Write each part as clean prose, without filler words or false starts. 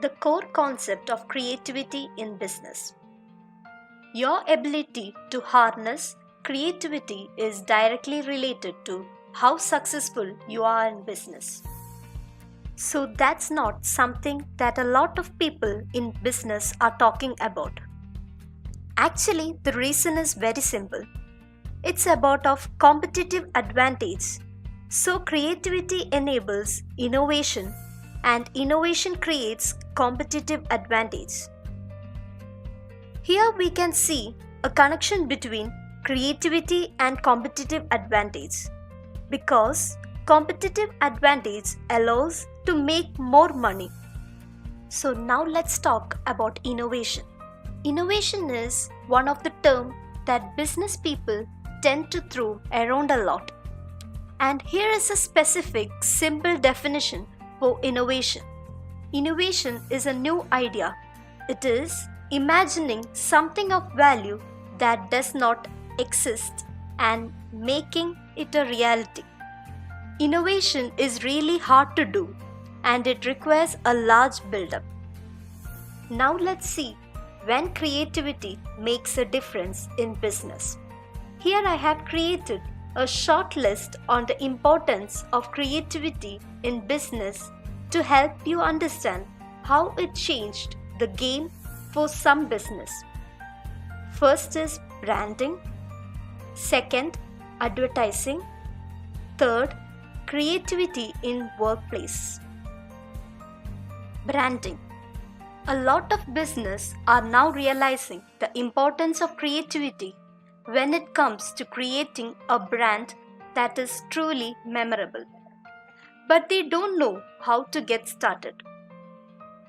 The core concept of creativity in business. Your ability to harness creativity is directly related to how successful you are in business. So that's not something that a lot of people in business are talking about. Actually, the reason is very simple. It's about of competitive advantage. So creativity enables innovation and innovation creates competitive advantage. Here we can see a connection between creativity and competitive advantage because competitive advantage allows to make more money. So now let's talk about innovation. Innovation is one of the terms that business people tend to throw around a lot. And here is a specific, simple definition for innovation. Innovation is a new idea. It is imagining something of value that does not exist and making it a reality. Innovation is really hard to do and it requires a large build-up. Now let's see when creativity makes a difference in business. Here I have created a short list on the importance of creativity in business to help you understand how it changed the game for some business. First is branding. Second, advertising. Third, creativity in workplace. Branding. A lot of business are now realizing the importance of creativity when it comes to creating a brand that is truly memorable. But they don't know how to get started.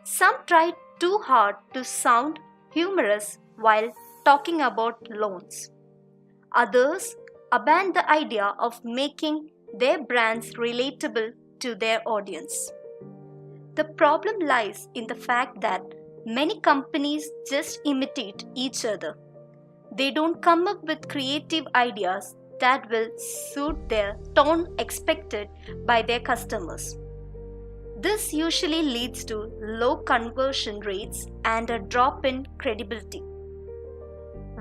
Some try too hard to sound humorous while talking about loans. Others abandon the idea of making their brands relatable to their audience. The problem lies in the fact that many companies just imitate each other. They don't come up with creative ideas that will suit their tone expected by their customers. This usually leads to low conversion rates and a drop in credibility.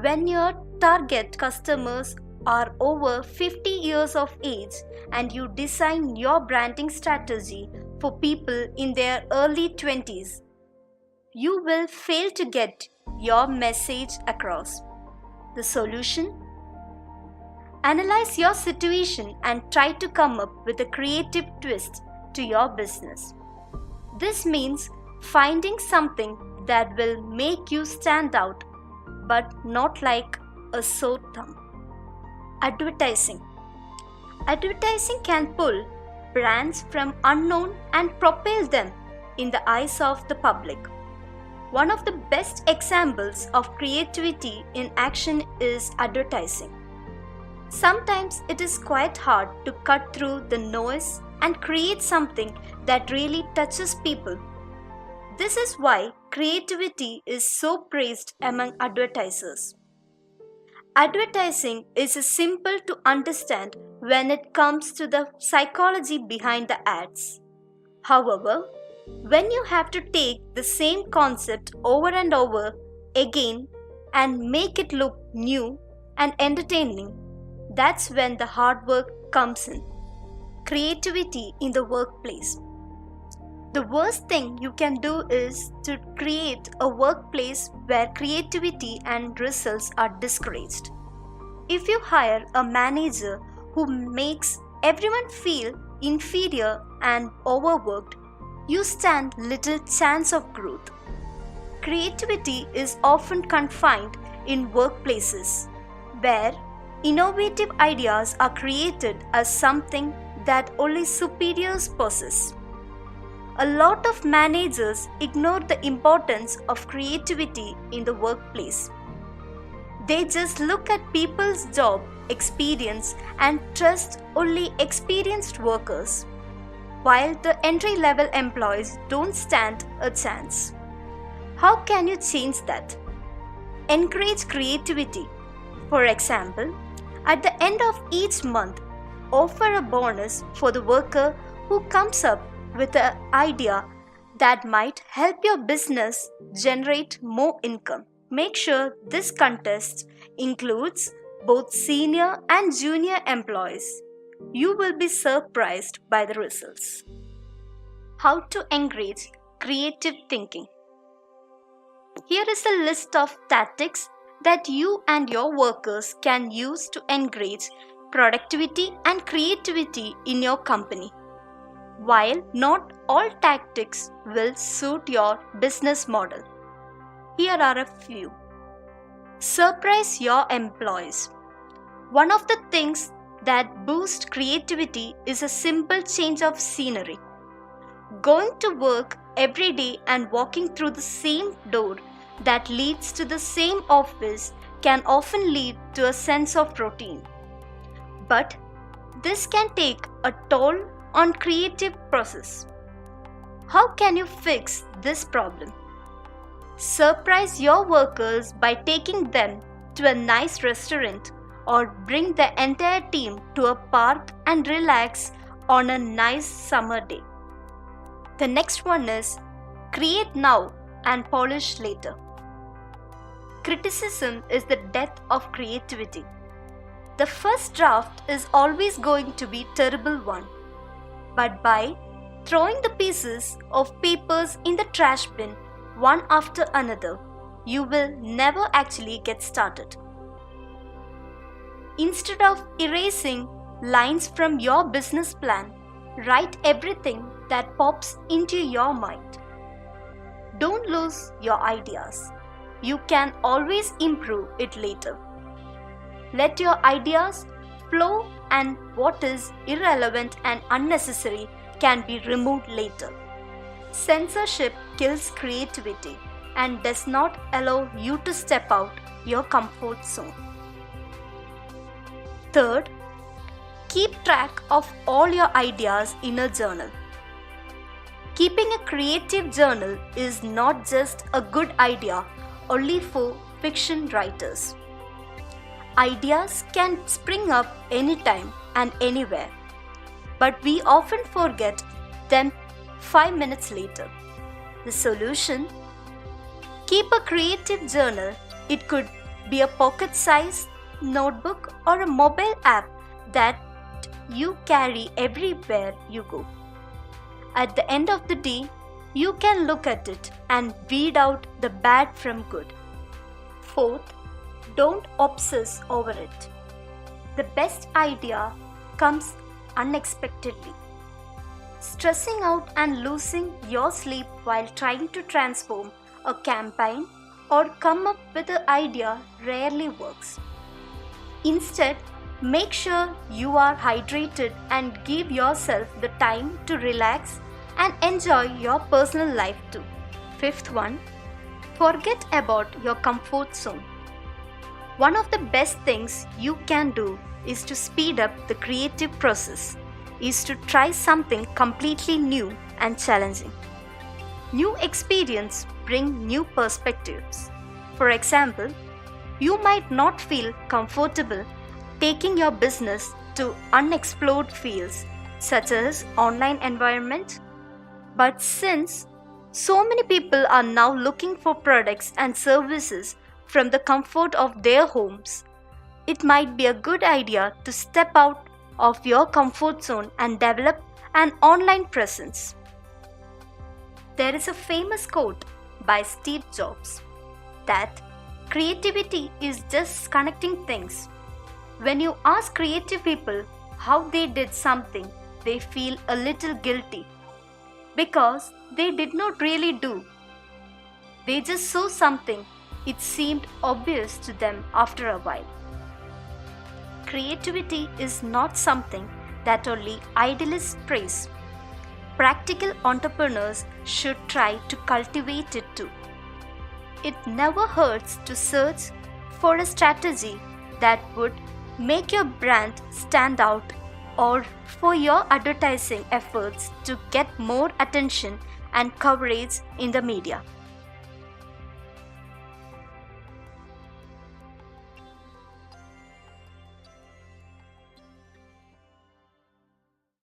When your target customers are over 50 years of age and you design your branding strategy for people in their early 20s, you will fail to get your message across. The solution? Analyze your situation and try to come up with a creative twist to your business. This means finding something that will make you stand out but not like a sore thumb. Advertising. Advertising can pull brands from unknown and propel them in the eyes of the public. One of the best examples of creativity in action is advertising. Sometimes it is quite hard to cut through the noise and create something that really touches people. This is why creativity is so praised among advertisers. Advertising is simple to understand when it comes to the psychology behind the ads. However, when you have to take the same concept over and over again and make it look new and entertaining, that's when the hard work comes in. Creativity in the workplace. The worst thing you can do is to create a workplace where creativity and results are discouraged. If you hire a manager who makes everyone feel inferior and overworked, you stand little chance of growth. Creativity is often confined in workplaces where innovative ideas are created as something that only superiors possess. A lot of managers ignore the importance of creativity in the workplace. They just look at people's job experience and trust only experienced workers, while the entry-level employees don't stand a chance. How can you change that? Encourage creativity. For example, at the end of each month, offer a bonus for the worker who comes up with an idea that might help your business generate more income. Make sure this contest includes both senior and junior employees. You will be surprised by the results. How to encourage creative thinking. Here is a list of tactics that you and your workers can use to encourage productivity and creativity in your company. While not all tactics will suit your business model, here are a few. Surprise your employees. One of the things that boosts creativity is a simple change of scenery. Going to work every day and walking through the same door that leads to the same office can often lead to a sense of routine. But this can take a toll on creative process. How can you fix this problem? Surprise your workers by taking them to a nice restaurant or bring the entire team to a park and relax on a nice summer day. The next one is create now and polish later. Criticism is the death of creativity. The first draft is always going to be a terrible one. But by throwing the pieces of papers in the trash bin one after another, you will never actually get started. Instead of erasing lines from your business plan, write everything that pops into your mind. Don't lose your ideas. You can always improve it later. Let your ideas flow, and what is irrelevant and unnecessary can be removed later. Censorship kills creativity and does not allow you to step out your comfort zone. Third, keep track of all your ideas in a journal. Keeping a creative journal is not just a good idea only for fiction writers. Ideas can spring up anytime and anywhere, but we often forget them 5 minutes later. The solution? Keep a creative journal. It could be a pocket-sized notebook or a mobile app that you carry everywhere you go. At the end of the day, you can look at it and weed out the bad from good. Fourth, don't obsess over it. The best idea comes unexpectedly. Stressing out and losing your sleep while trying to transform a campaign or come up with an idea rarely works. Instead, make sure you are hydrated and give yourself the time to relax and enjoy your personal life too. Fifth one, forget about your comfort zone. One of the best things you can do is to speed up the creative process, is to try something completely new and challenging. New experience bring new perspectives. For example, you might not feel comfortable taking your business to unexplored fields such as online environment, but since so many people are now looking for products and services from the comfort of their homes, it might be a good idea to step out of your comfort zone and develop an online presence. There is a famous quote by Steve Jobs that creativity is just connecting things. When you ask creative people how they did something, they feel a little guilty because they did not really do. They just saw something. It seemed obvious to them after a while. Creativity is not something that only idealists praise. Practical entrepreneurs should try to cultivate it too. It never hurts to search for a strategy that would make your brand stand out or for your advertising efforts to get more attention and coverage in the media.